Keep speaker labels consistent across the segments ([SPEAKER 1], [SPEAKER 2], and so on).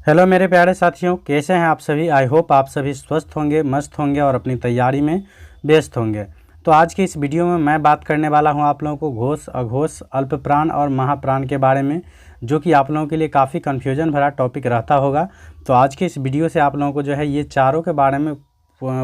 [SPEAKER 1] Hello मेरे प्यारे साथियों, कैसे हैं आप सभी। आई होप आप सभी स्वस्थ होंगे, मस्त होंगे और अपनी तैयारी में व्यस्त होंगे। तो आज की इस वीडियो में मैं बात करने वाला हूं आप लोगों को घोष, अघोष, अल्पप्राण और महाप्राण के बारे में, जो कि आप लोगों के लिए काफ़ी कन्फ्यूजन भरा टॉपिक रहता होगा। तो आज के इस वीडियो से आप लोगों को जो है ये चारों के बारे में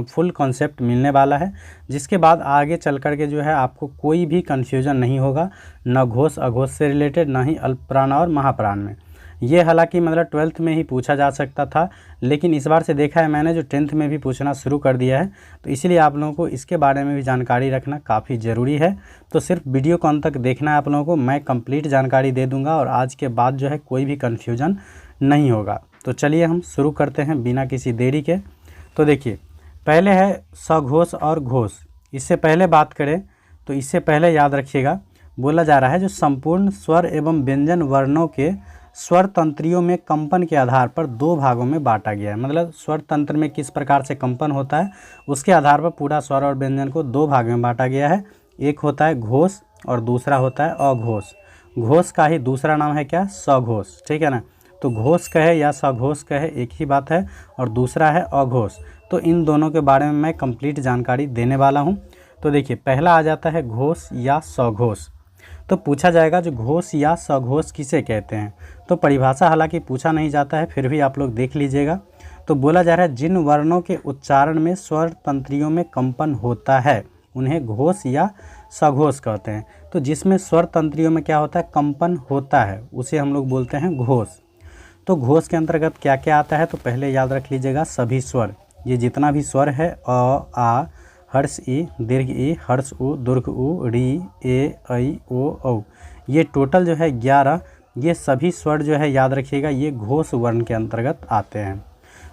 [SPEAKER 1] फुल कॉन्सेप्ट मिलने वाला है, जिसके बाद आगे चल कर के जो है आपको कोई भी कन्फ्यूजन नहीं होगा, न घोष अघोष से रिलेटेड, ना ही अल्पप्राण और महाप्राण में। ये हालांकि मतलब 12th में ही पूछा जा सकता था, लेकिन इस बार से देखा है मैंने जो 10th में भी पूछना शुरू कर दिया है, तो इसलिए आप लोगों को इसके बारे में भी जानकारी रखना काफ़ी ज़रूरी है। तो सिर्फ वीडियो को अंत तक देखना है आप लोगों को, मैं कंप्लीट जानकारी दे दूंगा और आज के बाद जो है कोई भी कन्फ्यूजन नहीं होगा। तो चलिए हम शुरू करते हैं बिना किसी देरी के। तो देखिए, पहले है सघोष और घोष। इससे पहले बात करें तो इससे पहले याद रखिएगा, बोला जा रहा है जो संपूर्ण स्वर एवं व्यंजन वर्णों के स्वर तंत्रियों में कंपन के आधार पर दो भागों में बांटा गया है। मतलब स्वर तंत्र में किस प्रकार से कंपन होता है उसके आधार पर पूरा स्वर और व्यंजन को दो भाग में बांटा गया है। एक होता है घोष और दूसरा होता है अघोष। घोष का ही दूसरा नाम है क्या, सघोष, ठीक है ना। तो घोष कहे या सघोष कहे एक ही बात है, और दूसरा है अघोष। तो इन दोनों के बारे में मैं कंप्लीट जानकारी देने वाला हूँ। तो देखिए, पहला आ जाता है घोष या सघोष। तो पूछा जाएगा जो घोष या सघोष किसे कहते हैं। तो परिभाषा हालांकि पूछा नहीं जाता है, फिर भी आप लोग देख लीजिएगा। तो बोला जा रहा है जिन वर्णों के उच्चारण में स्वर तंत्रियों में कंपन होता है उन्हें घोष या सघोष कहते हैं। तो जिसमें स्वर तंत्रियों में क्या होता है, कंपन होता है, उसे हम लोग बोलते हैं घोष। तो घोष के अंतर्गत क्या क्या आता है, तो पहले याद रख लीजिएगा सभी स्वर, ये जितना भी स्वर है अ, आ, हर्ष ई, दीर्घ ई, हर्ष उ, दुर्घ उ, री, ए, ऐ, ओ, औ, ये टोटल जो है 11, ये सभी स्वर जो है याद रखिएगा ये घोष वर्ण के अंतर्गत आते हैं।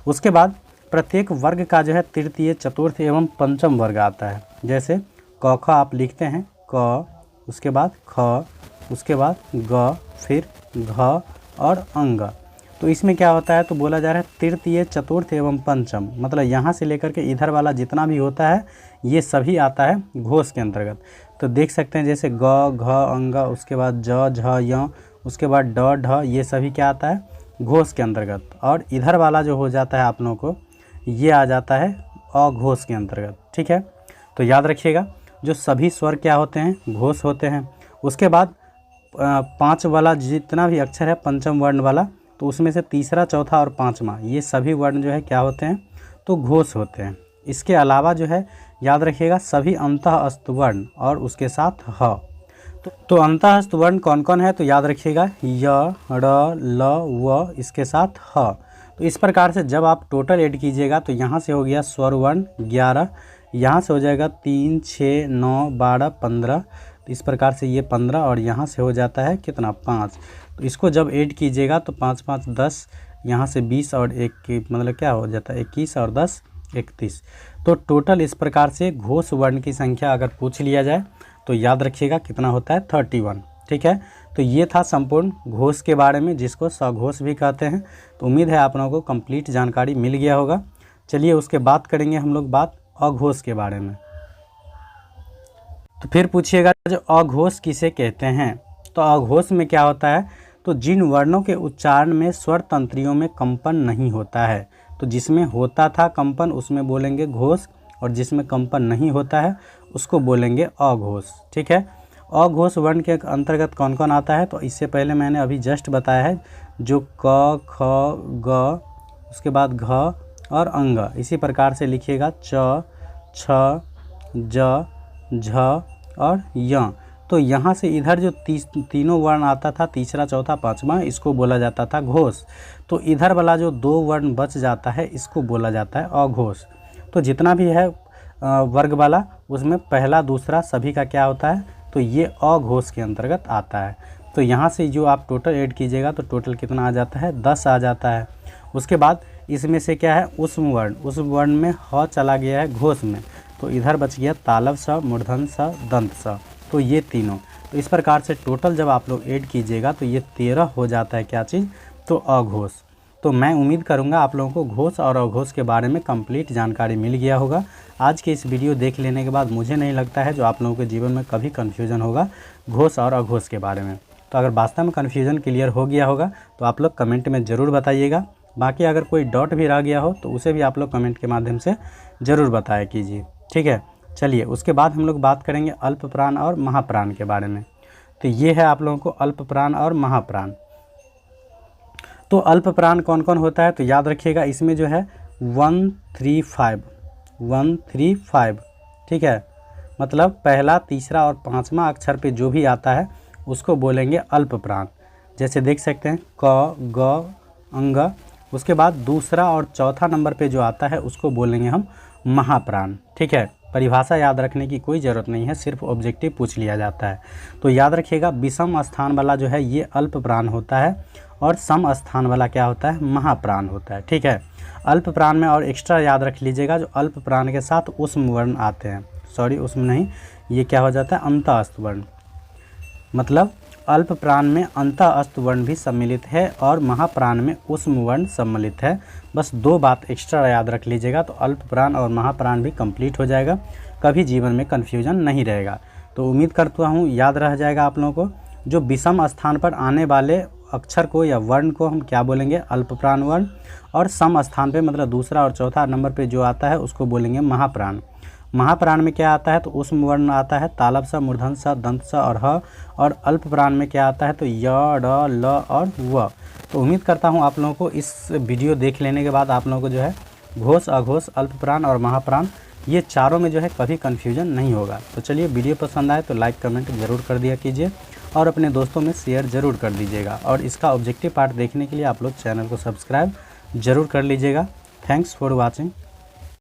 [SPEAKER 1] उसके बाद प्रत्येक वर्ग का जो है तृतीय, चतुर्थ एवं पंचम वर्ग आता है। जैसे क ख आप लिखते हैं क, उसके बाद ख, उसके बाद ग, फिर घ और अंग। तो इसमें क्या होता है, तो बोला जा रहा है तृतीय, चतुर्थ एवं पंचम, मतलब यहाँ से लेकर के इधर वाला जितना भी होता है ये सभी आता है घोष के अंतर्गत। तो देख सकते हैं जैसे ग, घ, अंग, उसके बाद ज, झ, य, उसके बाद ड, ढ, ये सभी क्या आता है घोष के अंतर्गत। और इधर वाला जो हो जाता है आप लोगों को ये आ जाता है अघोष के अंतर्गत, ठीक है। तो याद रखिएगा जो सभी स्वर क्या होते हैं, घोष होते हैं। उसके बाद 5 वाला जितना भी अक्षर है पंचम वर्ण वाला, तो उसमें से तीसरा, चौथा और पाँचवा ये सभी वर्ण जो है क्या होते हैं, तो घोष होते हैं। इसके अलावा जो है याद रखिएगा सभी अंतःस्थ वर्ण और उसके साथ ह। तो अंतःस्थ वर्ण कौन कौन है, तो याद रखिएगा य, र, ल, व, इसके साथ ह। तो इस प्रकार से जब आप टोटल ऐड कीजिएगा तो यहाँ से हो गया स्वर वर्ण 11, यहाँ से हो जाएगा 3, 6, 9, 12, 15, तो इस प्रकार से ये 15, और यहाँ से हो जाता है कितना, 5। तो इसको जब ऐड कीजिएगा तो 5, 5, 10, यहाँ से 20 और 1 की मतलब क्या हो जाता है 21 और 10 31। तो टोटल इस प्रकार से घोष वर्ण की संख्या अगर पूछ लिया जाए तो याद रखिएगा कितना होता है 31, ठीक है। तो ये था संपूर्ण घोष के बारे में, जिसको सघोष भी कहते हैं। तो उम्मीद है आप लोगों को कंप्लीट जानकारी मिल गया होगा। चलिए उसके बाद करेंगे हम लोग बात अघोष के बारे में। तो फिर पूछिएगा जो अघोष किसे कहते हैं। तो अघोष में क्या होता है, तो जिन वर्णों के उच्चारण में स्वर तंत्रियों में कंपन नहीं होता है, तो जिसमें होता था कंपन उसमें बोलेंगे घोष, और जिसमें कंपन नहीं होता है उसको बोलेंगे अघोष, ठीक है। अघोष वर्ण के अंतर्गत कौन कौन आता है, तो इससे पहले मैंने अभी जस्ट बताया है जो क, ख, ग, उसके बाद घ और अंग। इसी प्रकार से लिखिएगा च, छ, ज, झ और य। तो यहाँ से इधर जो तीनों वर्ण आता था, तीसरा, चौथा, पाँचवा, इसको बोला जाता था घोष। तो इधर वाला जो 2 वर्ण बच जाता है इसको बोला जाता है अघोष। तो जितना भी है वर्ग वाला उसमें पहला, दूसरा सभी का क्या होता है, तो ये अघोष के अंतर्गत आता है। तो यहाँ से जो आप टोटल ऐड कीजिएगा तो टोटल कितना आ जाता है, 10 आ जाता है। उसके बाद इसमें से क्या है उष्म वर्ण, उस वर्ण में ह चला गया है घोष में, तो इधर बच गया तालव स, मूर्धन स, दंत स, तो ये तीनों। तो इस प्रकार से टोटल जब आप लोग ऐड कीजिएगा तो ये 13 हो जाता है क्या चीज़, तो अघोष। तो मैं उम्मीद करूंगा आप लोगों को घोष और अघोष के बारे में कंप्लीट जानकारी मिल गया होगा। आज के इस वीडियो देख लेने के बाद मुझे नहीं लगता है जो आप लोगों के जीवन में कभी कन्फ्यूजन होगा घोष और अघोष के बारे में। तो अगर वास्तव में कन्फ्यूजन क्लियर हो गया होगा तो आप लोग कमेंट में ज़रूर बताइएगा। बाकी अगर कोई डॉट भी रह गया हो तो उसे भी आप लोग कमेंट के माध्यम से ज़रूर बताया कीजिए, ठीक है। चलिए उसके बाद हम लोग बात करेंगे अल्प प्राण और महाप्राण के बारे में। तो ये है आप लोगों को अल्प प्राण और महाप्राण। तो अल्प प्राण कौन कौन होता है, तो याद रखिएगा इसमें जो है 135, ठीक है। मतलब पहला, तीसरा और पांचवा अक्षर पे जो भी आता है उसको बोलेंगे अल्प प्राण। जैसे देख सकते हैं क, ग, अंग। उसके बाद दूसरा और चौथा नंबर पे जो आता है उसको बोलेंगे हम महाप्राण, ठीक है। परिभाषा याद रखने की कोई ज़रूरत नहीं है, सिर्फ ऑब्जेक्टिव पूछ लिया जाता है। तो याद रखिएगा विषम स्थान वाला जो है ये अल्प प्राण होता है और सम स्थान वाला क्या होता है, महाप्राण होता है, ठीक है। अल्प प्राण में और एक्स्ट्रा याद रख लीजिएगा जो अल्प प्राण के साथ उष्म वर्ण आते हैं, सॉरी उष्म नहीं, ये क्या हो जाता है अंतःस्थ वर्ण। मतलब अल्प प्राण में अंतःस्थ वर्ण भी सम्मिलित है और महाप्राण में उष्म वर्ण सम्मिलित है। बस दो बात एक्स्ट्रा याद रख लीजिएगा तो अल्प प्राण और महाप्राण भी कंप्लीट हो जाएगा, कभी जीवन में कन्फ्यूजन नहीं रहेगा। तो उम्मीद करता हूँ याद रह जाएगा आप लोगों को। जो विषम स्थान पर आने वाले अक्षर को या वर्ण को हम क्या बोलेंगे, अल्प प्राण वर्ण, और सम स्थान पे मतलब दूसरा और चौथा नंबर पे जो आता है उसको बोलेंगे महाप्राण। महाप्राण में क्या आता है तो उष्म वर्ण आता है, तालब सा, मूर्धन सा, दंत सा और ह। और अल्प प्राण में क्या आता है तो य, ड, ल और व। तो उम्मीद करता हूँ आप लोगों को इस वीडियो देख लेने के बाद आप लोगों को जो है घोष, अघोष, अल्प प्राण और महाप्राण ये चारों में जो है कभी कन्फ्यूजन नहीं होगा। तो चलिए वीडियो पसंद आए तो लाइक कमेंट ज़रूर कर दिया कीजिए और अपने दोस्तों में शेयर ज़रूर कर दीजिएगा। और इसका ऑब्जेक्टिव पार्ट देखने के लिए आप लोग चैनल को सब्सक्राइब ज़रूर कर लीजिएगा। Thanks for watching.